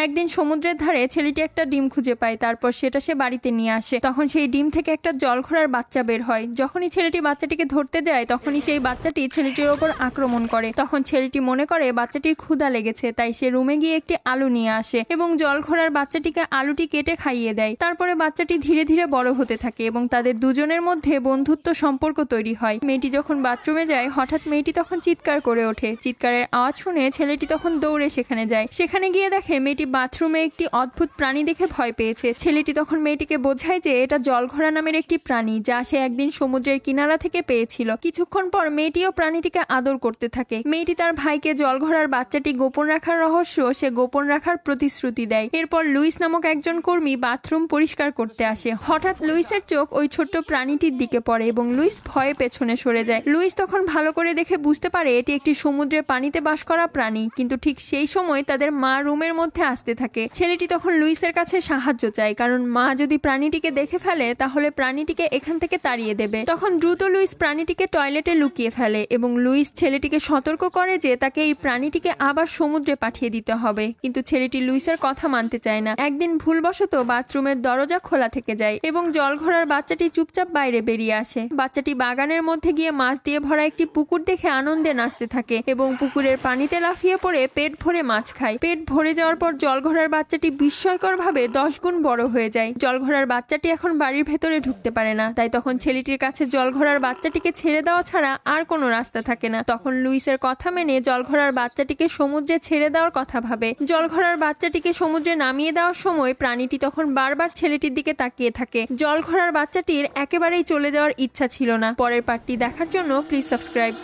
একদিন সমুদ্রের ধারে ছেলেটি একটা ডিম খুঁজে পায়, তারপর সেটা সে বাড়িতে নিয়ে আসে। তখন সেই ডিম থেকে একটা জলঘোড়ার বাচ্চা বের হয়। যখনই ছেলেটি বাচ্চাটিকে ধরতে যায় তখনই সেই বাচ্চাটি ছেলেটির ওপর আক্রমণ করে। তখন ছেলেটি মনে করে বাচ্চাটির ক্ষুধা লেগেছে, তাই সে রুমে গিয়ে একটি আলু নিয়ে আসে এবং জলঘোড়ার বাচ্চাটিকে আলুটি কেটে খাইয়ে দেয়। তারপরে বাচ্চাটি ধীরে ধীরে বড় হতে থাকে এবং তাদের দুজনের মধ্যে বন্ধুত্ব সম্পর্ক তৈরি হয়। মেয়েটি যখন বাথরুমে যায় হঠাৎ মেয়েটি তখন চিৎকার করে ওঠে। চিৎকারের আওয়াজ শুনে ছেলেটি তখন দৌড়ে সেখানে যায়। সেখানে গিয়ে দেখে মেয়েটি বাথরুমে একটি অদ্ভুত প্রাণী দেখে ভয় পেয়েছে। ছেলেটি তখন মেয়েটিকে বোঝায় যে এটা জলঘোড়া নামের একটি প্রাণী, যা সে একদিন সমুদ্রের কিনারা থেকে পেয়েছিল। কিছুক্ষণ পর মেয়েটিও প্রাণীটিকে আদর করতে থাকে। মেয়েটি তার ভাইকে জলঘোড়ার বাচ্চাটি গোপন রাখার রহস্য সে গোপন রাখার প্রতিশ্রুতি দেয়। এরপর লুইস নামক একজন কর্মী বাথরুম পরিষ্কার করতে আসে। হঠাৎ লুইসের চোখ ওই ছোট্ট প্রাণীটির দিকে পড়ে এবং লুইস ভয়ে পেছনে সরে যায়। লুইস তখন ভালো করে দেখে বুঝতে পারে এটি একটি সমুদ্রের পানিতে বাস করা প্রাণী। কিন্তু ঠিক সেই সময় তাদের মা রুমের মধ্যে আসতে থাকে। ছেলেটি তখন লুইসের কাছে সাহায্য চায়, কারণ মা যদি প্রাণীটিকে দেখে ফেলে তাহলে প্রাণীটিকে এখান থেকে তাড়িয়ে দেবে। তখন দ্রুত লুইস প্রাণীটিকে টয়লেটে লুকিয়ে ফেলে এবং লুইস ছেলেটিকে সতর্ক করে যে তাকে এই প্রাণীটিকে আবার সমুদ্রে পাঠিয়ে দিতে হবে। কিন্তু ছেলেটি লুইসের কথা মানতে চায় না। একদিন ভুলবশত বাথরুমের দরজা খোলা থেকে যায় এবং জলঘোড়ার বাচ্চাটি চুপচাপ বাইরে বেরিয়ে আসে। বাচ্চাটি বাগানের মধ্যে গিয়ে মাছ দিয়ে ভরা একটি পুকুর দেখে আনন্দে নাচতে থাকে এবং পুকুরের পানিতে লাফিয়ে পড়ে পেট ভরে মাছ খায়। পেট ভরে যাওয়ার পর জলঘোড়ার বাচ্চাটি বিস্ময়করভাবে 10 গুণ বড় হয়ে যায়। জলঘোড়ার বাচ্চাটি এখন বাড়ির ভেতরে ঢুকতে পারে না, তাই তখন ছেলেটির কাছে জলঘোড়ার বাচ্চাটিকে ছেড়ে দেওয়া ছাড়া আর কোনো রাস্তা থাকে না। তখন লুইসের কথা মেনে জলঘোড়ার বাচ্চাটিকে সমুদ্রে ছেড়ে দেওয়ার কথা ভাবে। জলঘোড়ার বাচ্চাটিকে সমুদ্রে নামিয়ে দেওয়ার সময় প্রাণীটি তখন বারবার ছেলেটির দিকে তাকিয়ে থাকে। জলঘোড়ার বাচ্চাটির একেবারেই চলে যাওয়ার ইচ্ছা ছিল না। পরের পার্টটি দেখার জন্য প্লিজ সাবস্ক্রাইব।